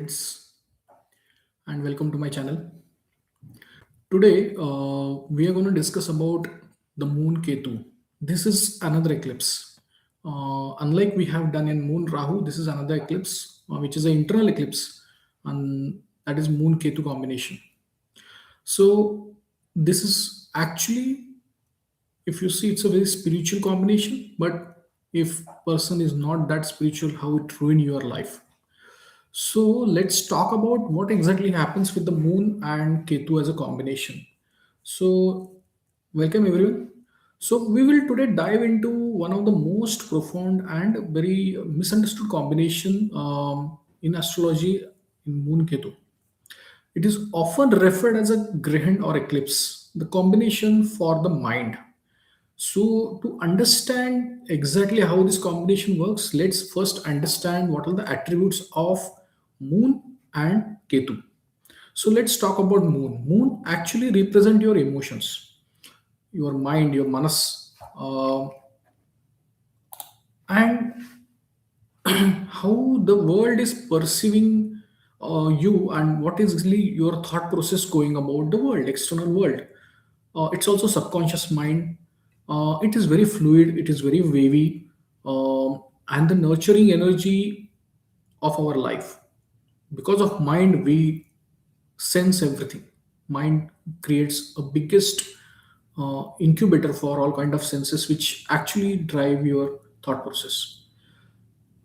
Friends, and welcome to my channel. Today, we are going to discuss about the Moon-Ketu. This is another eclipse. Unlike we have done in Moon Rahu, this is another eclipse, which is an internal eclipse, and that is Moon-Ketu combination. So, this is actually, if you see, it's a very spiritual combination. But if person is not that spiritual, how it ruin your life. So let's talk about what exactly happens with the moon and Ketu as a combination. So, welcome everyone. So, we will today dive into one of the most profound and very misunderstood combination in astrology in Moon Ketu. It is often referred as a Grahan or eclipse, the combination for the mind. So, to understand exactly how this combination works, let's first understand what are the attributes of Moon and Ketu. So, let's talk about Moon. Moon actually represent your emotions, your mind, your manas, and how the world is perceiving you and what is really your thought process going about the world, external world. It's also subconscious mind. It is very fluid, it is very wavy, and the nurturing energy of our life. Because of mind, we sense everything. Mind creates a biggest incubator for all kind of senses, which actually drive your thought process.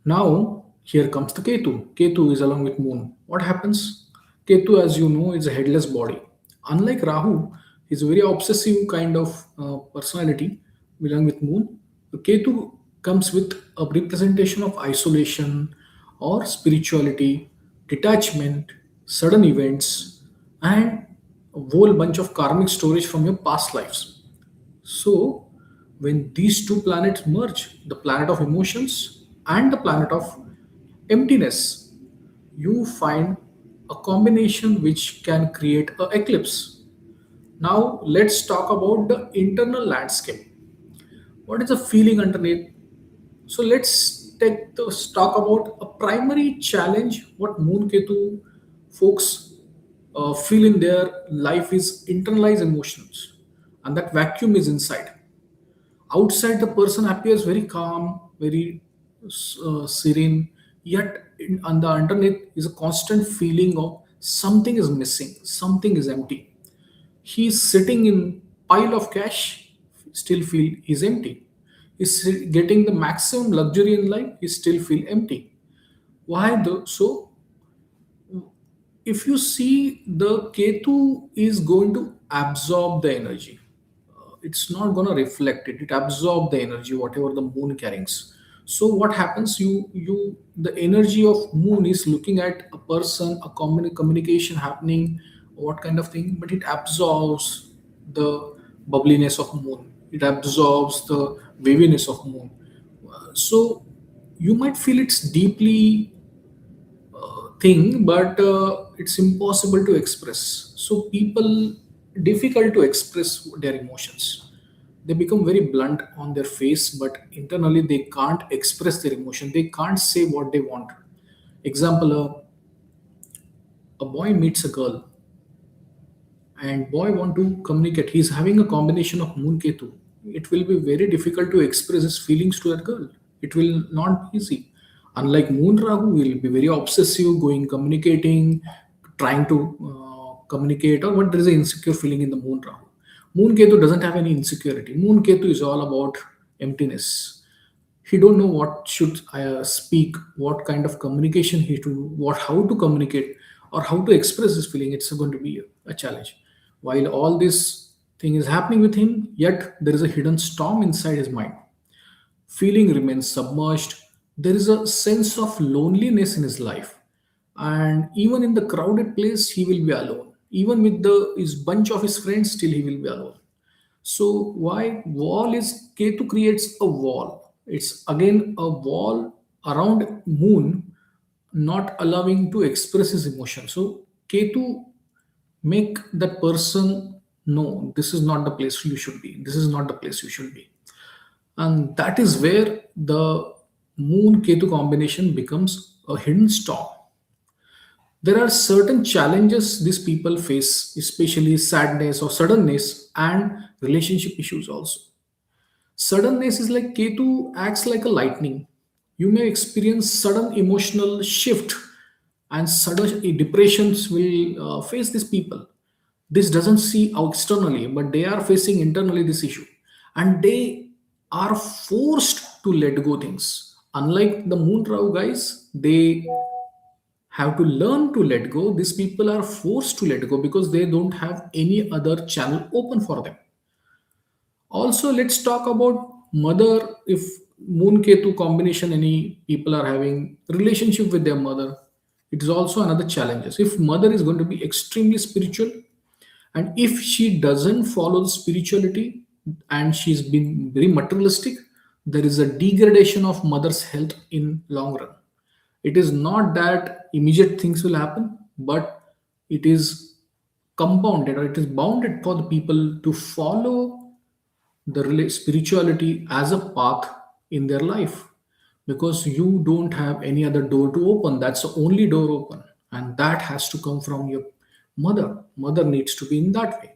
Now, here comes the Ketu. Ketu is along with Moon. What happens? Ketu, as you know, is a headless body. Unlike Rahu, he's a very obsessive kind of personality along with Moon. Ketu comes with a representation of isolation or spirituality, detachment, sudden events, and a whole bunch of karmic storage from your past lives. So, when these two planets merge, the planet of emotions and the planet of emptiness, you find a combination which can create a eclipse. Now, let's talk about the internal landscape. What is the feeling underneath? So, let's take the talk about a primary challenge. What Moon Ketu folks feel in their life is internalized emotions, and that vacuum is inside. Outside, the person appears very calm, very serene, yet on the underneath is a constant feeling of something is missing, something is empty. He's sitting in pile of cash, still feel he's empty. He's getting the maximum luxury in life, he still feel empty. Why though? So if you see, the Ketu is going to absorb the energy. It's not going to reflect it. It absorbs the energy, whatever the moon carries. So what happens? The energy of moon is looking at a person, a common communication happening, what kind of thing, but it absorbs the bubbliness of moon. It absorbs the waviness of moon. So you might feel it's deeply thing, but it's impossible to express. So people difficult to express their emotions. They become very blunt on their face, but internally they can't express their emotion. They can't say what they want. Example: a boy meets a girl, and boy want to communicate. He's having a combination of Moon Ketu. It will be very difficult to express his feelings to a girl. It will not be easy. Unlike Moon Rahu, will be very obsessive, going communicating, trying to communicate, or what there is an insecure feeling in the Moon Rahu. Moon Ketu doesn't have any insecurity. Moon Ketu is all about emptiness. He don't know what should speak, what kind of communication he to, what how to communicate, or how to express his feeling. It's going to be a challenge. While all this thing is happening with him, yet there is a hidden storm inside his mind. Feeling remains submerged. There is a sense of loneliness in his life, and even in the crowded place he will be alone. Even with the his bunch of his friends, still he will be alone. So why wall is Ketu creates a wall. It's again a wall around moon, not allowing to express his emotion. So Ketu make that person know this is not the place you should be. This is not the place you should be. And that is where the moon Ketu combination becomes a hidden storm. There are certain challenges these people face, especially sadness or suddenness and relationship issues also. Suddenness is like Ketu acts like a lightning. You may experience sudden emotional shift and sudden depressions will face these people. This doesn't see externally, but they are facing internally this issue. And they are forced to let go things. Unlike the Moon Rao guys, they have to learn to let go. These people are forced to let go because they don't have any other channel open for them. Also, let's talk about mother. If Moon Ketu combination, any people are having relationship with their mother, it is also another challenges. If mother is going to be extremely spiritual, and if she doesn't follow the spirituality and she's been very materialistic, there is a degradation of mother's health in long run. It is not that immediate things will happen, but it is compounded or it is bounded for the people to follow the spirituality as a path in their life, because you don't have any other door to open. That's the only door open, and that has to come from your mother needs to be in that way.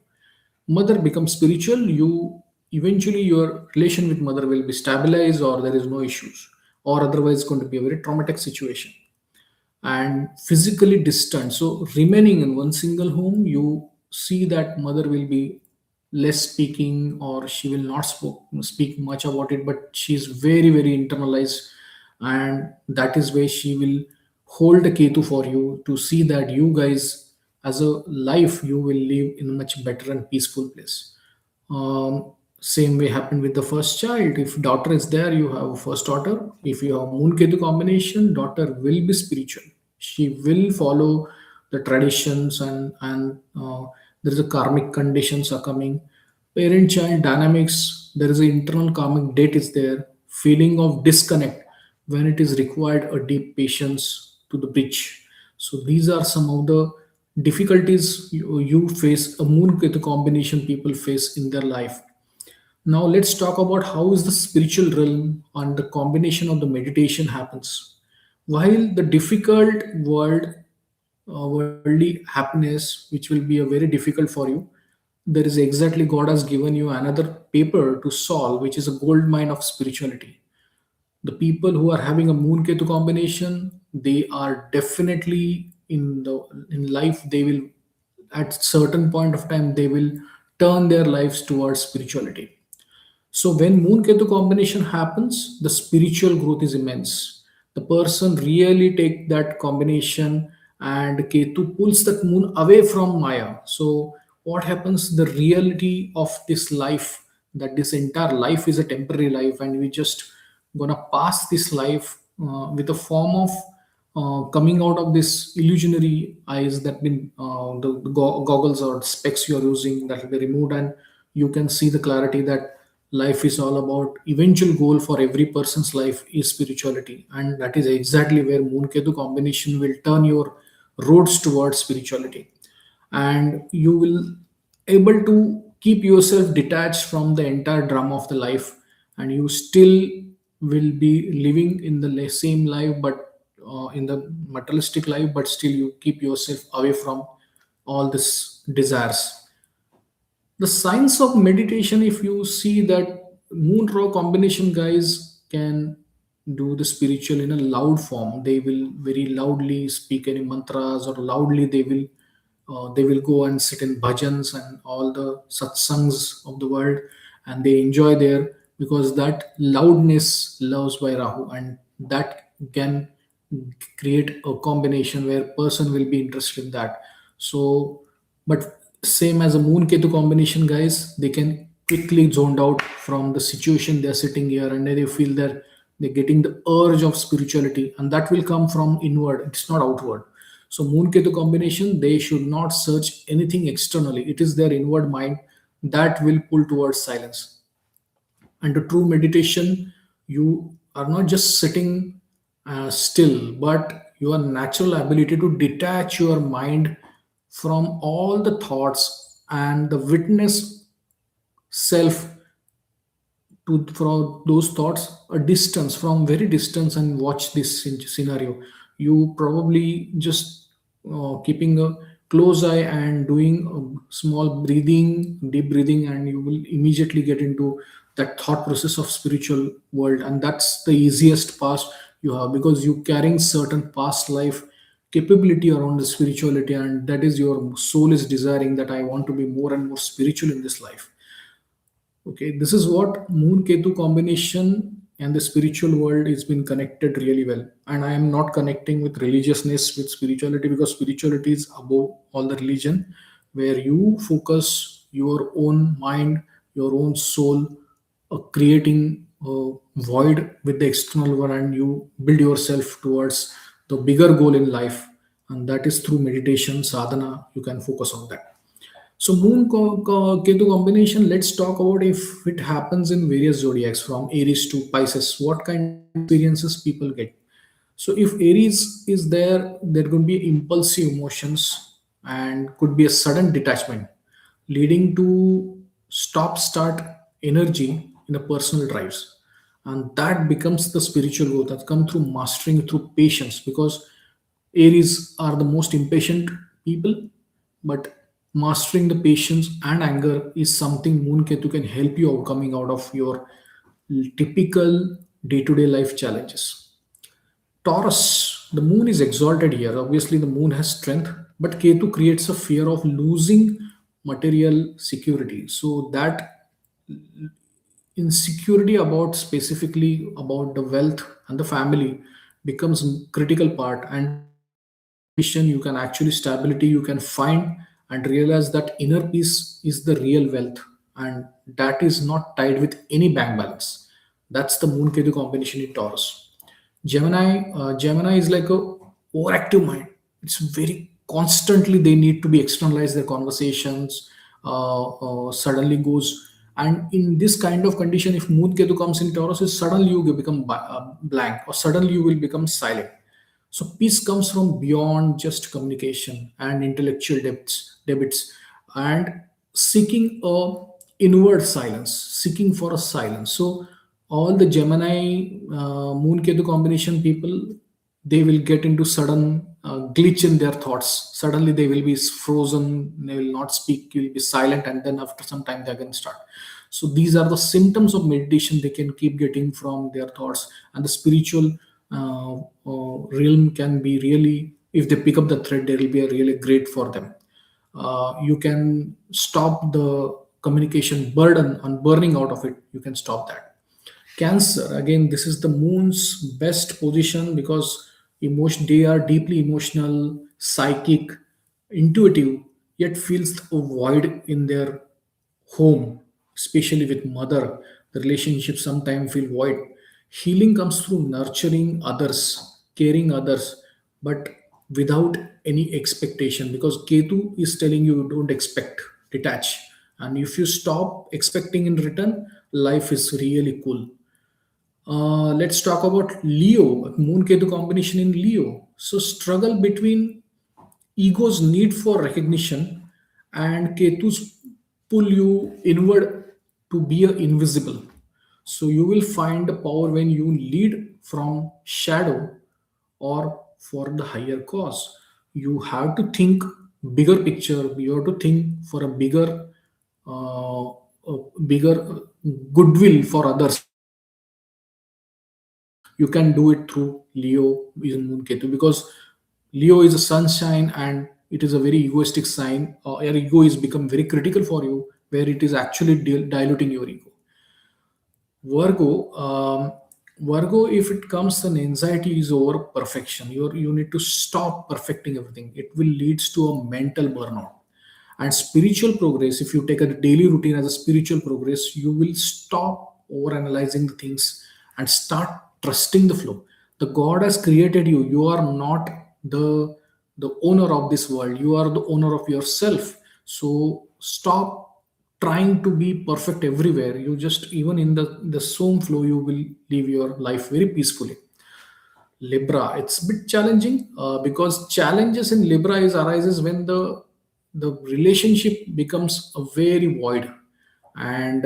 Mother becomes spiritual, you eventually your relation with mother will be stabilized, or there is no issues, or otherwise it's going to be a very traumatic situation. And physically distant, so remaining in one single home, you see that mother will be less speaking, or she will not speak much about it, but she's very very internalized. And that is where she will hold a ketu for you to see that you guys as a life you will live in a much better and peaceful place. Same way happened with the first child. If daughter is there, you have first daughter. If you have Moon Ketu combination, daughter will be spiritual. She will follow the traditions, and there is a karmic conditions are coming. Parent child dynamics. There is an internal karmic date is there. Feeling of disconnect when it is required a deep patience to the bridge. So these are some of the difficulties you face, a Moon Ketu combination people face in their life. Now let's talk about how is the spiritual realm and the combination of the meditation happens. While the difficult worldly happiness, which will be a very difficult for you, there is exactly God has given you another paper to solve, which is a gold mine of spirituality. The people who are having a Moon Ketu combination, they are definitely in life. They will at certain point of time they will turn their lives towards spirituality. So when Moon Ketu combination happens, the spiritual growth is immense. The person really take that combination, and Ketu pulls that moon away from Maya. So what happens? The reality of this life, that this entire life is a temporary life, and we just gonna pass this life with a form of coming out of this illusionary eyes that been the goggles or specs you are using that will be removed, and you can see the clarity that life is all about. Eventual goal for every person's life is spirituality, and that is exactly where Moon Ketu combination will turn your roads towards spirituality. And you will able to keep yourself detached from the entire drama of the life, and you still will be living in the same life, but in the materialistic life, but still you keep yourself away from all this desires. The science of meditation, if you see that Moon Raw combination guys can do the spiritual in a loud form. They will very loudly speak any mantras, or loudly they will go and sit in bhajans and all the satsangs of the world, and they enjoy there, because that loudness loves by Rahu, and that can create a combination where person will be interested in that. So but same as a Moon Ketu combination guys, they can quickly zoned out from the situation they're sitting here, and they feel that they're getting the urge of spirituality, and that will come from inward, it's not outward. So Moon Ketu combination, they should not search anything externally, it is their inward mind that will pull towards silence. And the true meditation, you are not just sitting still, but your natural ability to detach your mind from all the thoughts and the witness self to from those thoughts a distance, from very distance, and watch this scenario. You probably just keeping a close eye and doing a small breathing, deep breathing, and you will immediately get into that thought process of spiritual world. And that's the easiest path you have, because you carrying certain past life capability around the spirituality, and that is your soul is desiring that I want to be more and more spiritual in this life. Okay, this is what Moon Ketu combination and the spiritual world is been connected really well. And I am not connecting with religiousness with spirituality, because spirituality is above all the religion, where you focus your own mind, your own soul, creating a void with the external one, and you build yourself towards the bigger goal in life. And that is through meditation, sadhana, you can focus on that. So Ketu combination, let's talk about if it happens in various zodiacs from Aries to Pisces, what kind of experiences people get. So if Aries is there, there could be impulsive emotions and could be a sudden detachment leading to stop start energy in the personal drives. And that becomes the spiritual growth that come through mastering through patience, because Aries are the most impatient people, but mastering the patience and anger is something Moon Ketu can help you out coming out of your typical day-to-day life challenges. Taurus, the moon is exalted here. Obviously, the moon has strength, but Ketu creates a fear of losing material security. So that insecurity about specifically about the wealth and the family becomes critical part, and through meditation you can actually stability you can find and realize that inner peace is the real wealth, and that is not tied with any bank balance. That's the moon ketu combination in Taurus. Gemini is like a overactive mind. It's very constantly they need to be externalize their conversations. Suddenly goes, and in this kind of condition, if Moon Ketu comes in Taurus, is suddenly you become blank, or suddenly you will become silent. So peace comes from beyond just communication and intellectual debits, and seeking a inward silence, seeking for a silence. So all the Gemini Moon Ketu combination people, they will get into sudden glitch in their thoughts. Suddenly they will be frozen, they will not speak, you will be silent, and then after some time they can start. So these are the symptoms of meditation they can keep getting from their thoughts. And the spiritual realm can be really, if they pick up the thread, they will be a really great for them. You can stop the communication burden and burning out of it, you can stop that. Cancer, again, this is the moon's best position, because they are deeply emotional, psychic, intuitive, yet feels a void in their home, especially with mother. The relationship sometimes feel void. Healing comes through nurturing others, caring others, but without any expectation, because Ketu is telling you don't expect, detach. And if you stop expecting in return, life is really cool. Let's talk about Leo, Moon Ketu combination in Leo. So, struggle between ego's need for recognition and Ketu's pull you inward to be invisible. So, you will find the power when you lead from shadow or for the higher cause. You have to think bigger picture, you have to think for uh, a bigger goodwill for others. You can do it through Leo in Moon Ketu, because Leo is a sunshine and it is a very egoistic sign. Your ego is become very critical for you, where it is actually diluting your ego. Virgo, Virgo, if it comes, then anxiety is over perfection. You need to stop perfecting everything. It will leads to a mental burnout. And spiritual progress, if you take a daily routine as a spiritual progress, you will stop over analyzing the things and start trusting the flow. The God has created you. You are not the owner of this world. You are the owner of yourself. So stop trying to be perfect everywhere. You just, even in the same flow, you will live your life very peacefully. Libra, it's a bit challenging, because challenges in Libra is arises when the relationship becomes a very void, and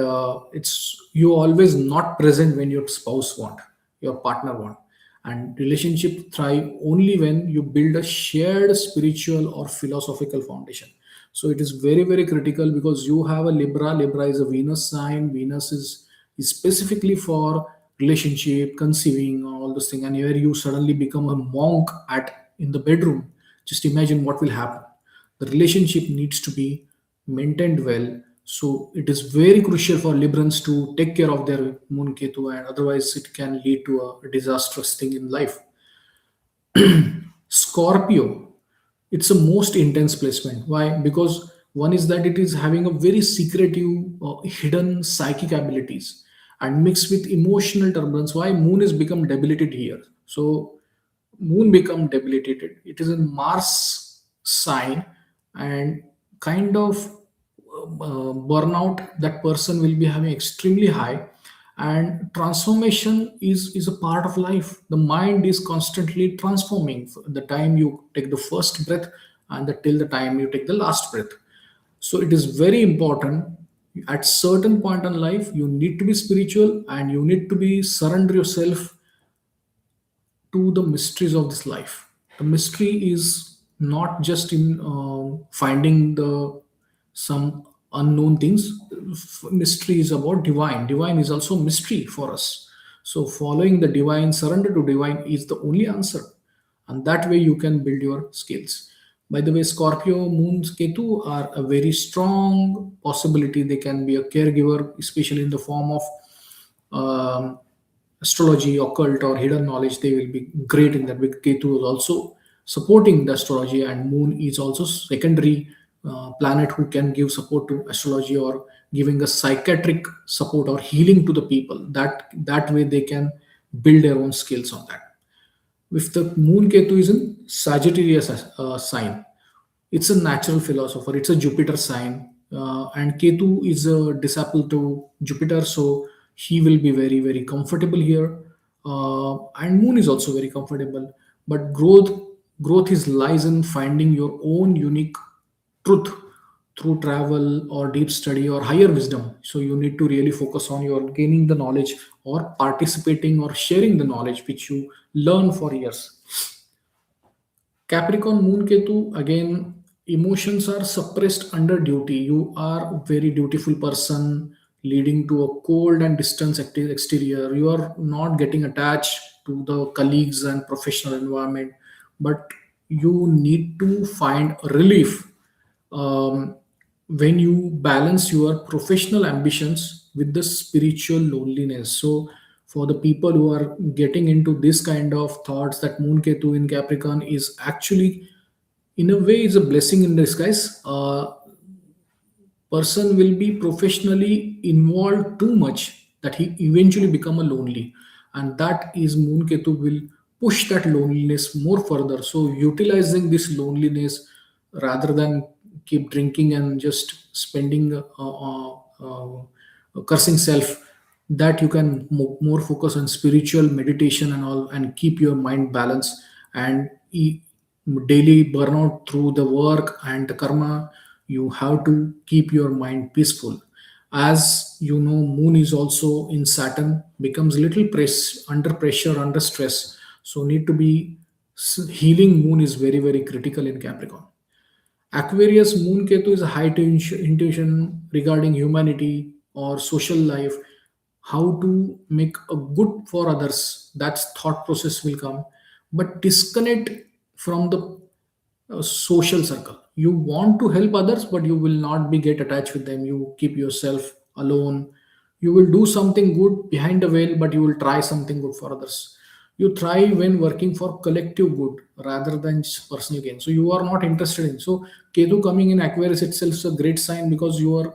it's you always not present when your spouse want, your partner want, And relationship thrive only when you build a shared spiritual or philosophical foundation. So it is very very critical, because you have a Libra is a Venus sign. Venus is specifically for relationship, conceiving, all those things. And here you suddenly become a monk at in the bedroom. Just imagine what will happen. The relationship needs to be maintained well. So it is very crucial for Librans to take care of their Moon-Ketu, and otherwise it can lead to a disastrous thing in life. Scorpio, it's a most intense placement. Why? Because one is that it is having a very secretive, hidden psychic abilities, and mixed with emotional turbulence. Why? Moon has become debilitated here. So Moon become debilitated. It is in Mars sign, and kind of burnout that person will be having extremely high. And transformation is a part of life. The mind is constantly transforming. The time you take the first breath, and till the time you take the last breath. So it is very important. At certain point in life, you need to be spiritual, and you need to be surrender yourself to the mysteries of this life. The mystery is not just in finding the some unknown things. Mystery is about divine. Divine is also mystery for us. So following the divine, surrender to divine is the only answer, and that way you can build your skills. By the way, Scorpio, Moons, Ketu are a very strong possibility. They can be a caregiver, especially in the form of um, astrology, occult, or hidden knowledge. They will be great in that. With Ketu is also supporting the astrology, and Moon is also secondary planet who can give support to astrology, or giving a psychiatric support or healing to the people. That way they can build their own skills on that. If the Moon Ketu is in Sagittarius sign, it's a natural philosopher. It's a Jupiter sign, and Ketu is a disciple to Jupiter, so he will be very very comfortable here. And Moon is also very comfortable, but growth is lies in finding your own unique truth through travel or deep study or higher wisdom. So you need to really focus on your gaining the knowledge, or participating or sharing the knowledge which you learn for years. Capricorn Moon Ketu, again, emotions are suppressed under duty. You are a very dutiful person, leading to a cold and distant exterior. You are not getting attached to the colleagues and professional environment, but you need to find relief when you balance your professional ambitions with the spiritual loneliness. So for the people who are getting into this kind of thoughts, that Moon Ketu in Capricorn is actually in a way is a blessing in disguise. Person will be professionally involved too much that he eventually become a lonely, and that is Moon Ketu will push that loneliness more further. So utilizing this loneliness, rather than keep drinking and just spending cursing self, that you can more focus on spiritual meditation and all, and keep your mind balanced. And daily burnout through the work and the karma, you have to keep your mind peaceful. As you know, Moon is also in Saturn, becomes little under pressure, under stress. So need to be healing. Moon is very very critical in Capricorn. Aquarius Moon Ketu is a high intuition regarding humanity or social life, how to make a good for others. That's thought process will come, but disconnect from the social circle. You want to help others, but you will not be get attached with them. You keep yourself alone. You will do something good behind the veil, but you will try something good for others. You thrive when working for collective good rather than just personal gain. So you are not interested in. So Ketu coming in Aquarius itself is a great sign, because your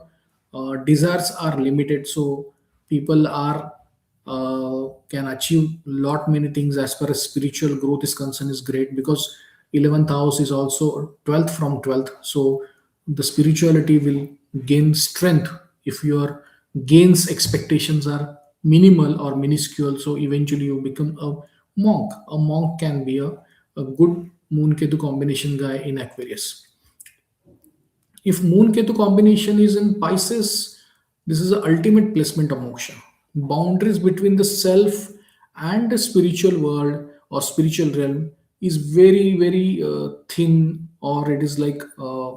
desires are limited. So people are can achieve lot many things as far as spiritual growth is concerned is great, because 11th house is also 12th from 12th. So the spirituality will gain strength if your gains expectations are minimal or minuscule. So eventually you become a monk. A monk can be a good Moon Ketu combination guy in Aquarius. If Moon Ketu combination is in Pisces, this is the ultimate placement of moksha. Boundaries between the self and the spiritual world or spiritual realm is very very thin, or it is like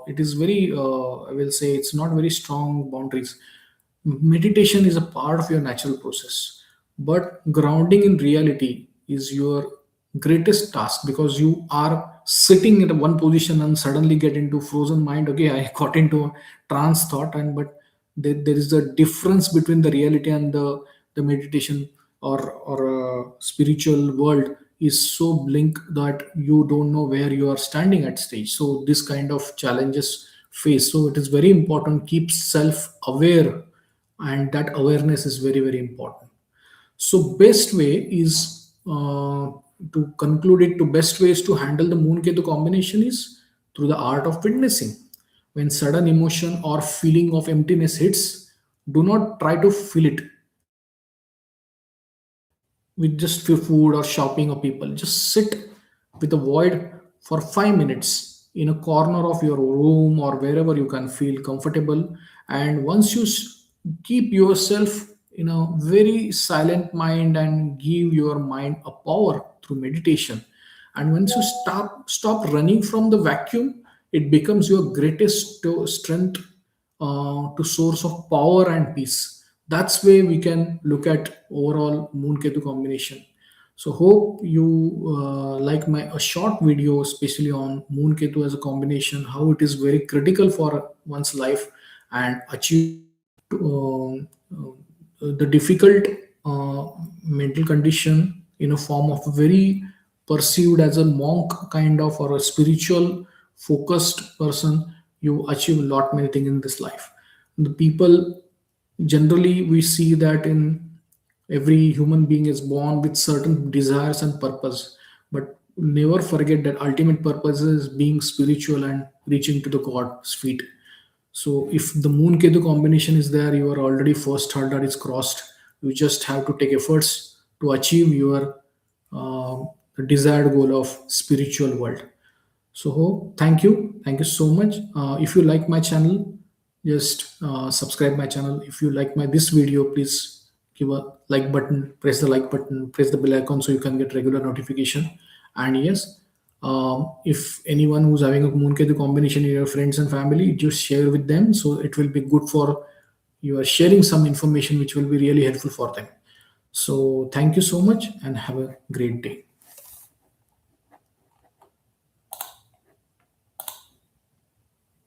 it is very I will say it's not very strong boundaries. Meditation is a part of your natural process, but grounding in reality is your greatest task, because you are sitting in one position and suddenly get into frozen mind. Okay, I got into a trance thought, and but there is a difference between the reality and the meditation or spiritual world is so blink that you don't know where you are standing at stage. So this kind of challenges face, so it is very important keep self aware, and that awareness is very very important. So best way is to conclude it to best ways to handle the moon ketu combination is through the art of witnessing. When sudden emotion or feeling of emptiness hits, do not try to fill it with just few food or shopping or people. Just sit with a void for 5 minutes in a corner of your room or wherever you can feel comfortable. And once you keep yourself in a very silent mind and give your mind a power through meditation, and once you stop running from the vacuum, it becomes your greatest strength to source of power and peace. That's way we can look at overall moon ketu combination. So hope you like my a short video especially on moon ketu as a combination, how it is very critical for one's life and achieve the difficult mental condition in a form of very perceived as a monk kind of or a spiritual focused person. You achieve a lot many things in this life. The people generally we see that in every human being is born with certain desires and purpose, but never forget that ultimate purpose is being spiritual and reaching to the god's feet. So if the moon ketu combination is there, your already first hurdle is crossed. You just have to take efforts to achieve your uh, desired goal of spiritual world. So thank you so much. If you like my channel, just subscribe my channel. If you like my this video, please give a like button, press the like button, press the bell icon so you can get regular notification. And yes, if anyone who's having a Moonketu combination in your friends and family, just share with them. So it will be good for you are sharing some information which will be really helpful for them. So thank you so much and have a great day.